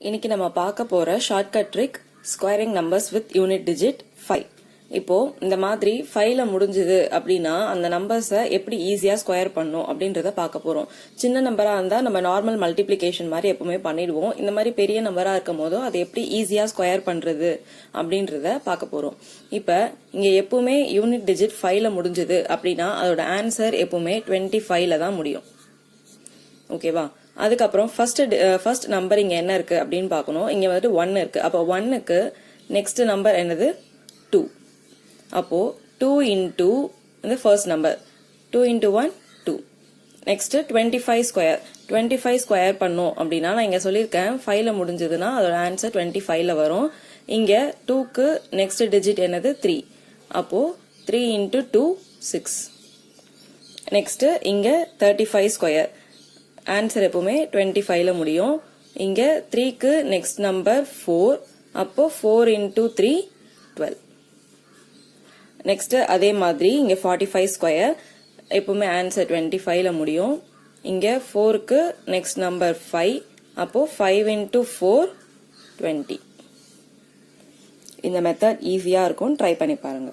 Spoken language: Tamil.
இன்னைக்கு நம்ம பார்க்க போற shortcut trick squaring numbers with unit digit 5. இப்போ இந்த மாதிரி 5ல முடிஞ்சது அப்படின்னா அந்த நம்பர்ஸை எப்படி ஈஸியா ஸ்கொயர் பண்ணும் அப்படின்றத பார்க்க போறோம். சின்ன நம்பரா இருந்தா நம்ம நார்மல் மல்டிப்ளிகேஷன் மாதிரி எப்பவுமே பண்ணிடுவோம். இந்த மாதிரி பெரிய நம்பரா இருக்கும் போதும் அதை எப்படி ஈஸியா ஸ்கொயர் பண்றது அப்படின்றத பார்க்க போறோம். இப்ப இங்க எப்பவுமே யூனிட் டிஜிட் 5ல முடிஞ்சது அப்படின்னா அதோட ஆன்சர் எப்பவுமே 25ல தான் முடியும். ஓகேவா? அதுக்கப்புறம் ஃபர்ஸ்ட் நம்பர் இங்க என்ன இருக்கு அப்படின்னு பார்க்கணும். இங்க வந்துட்டு 1 இருக்கு. அப்போ 1க்கு நெக்ஸ்ட் நம்பர் என்னது 2. அப்போ 2 into இந்த first number 2 into 1 2. Next 25 square 25 square பண்ணோம் அப்படின்னா நான் இங்க சொல்லியிருக்கேன் 5ல முடிஞ்சதுன்னா அதோட ஆன்சர் 25ல வரும். இங்க 2க்கு நெக்ஸ்ட் டிஜிட் என்னது 3. அப்போ 3 into 2 6. நெக்ஸ்ட் இங்க 35 ஸ்கொயர் ஆன்சர் எப்பவுமே 25ல முடியும். இங்க 3க்கு நெக்ஸ்ட் நம்பர் 4. அப்போ 4 into 3 12. நெக்ஸ்ட் அதே மாதிரி இங்க 45 ஸ்கொயர் எப்பவுமே ஆன்சர் 25ல முடியும். இங்க 4க்கு நெக்ஸ்ட் நம்பர் 5. அப்போ 5 into 4 20. இந்த மெத்தட் ஈஸியா இருக்கும், ட்ரை பண்ணி பாருங்க.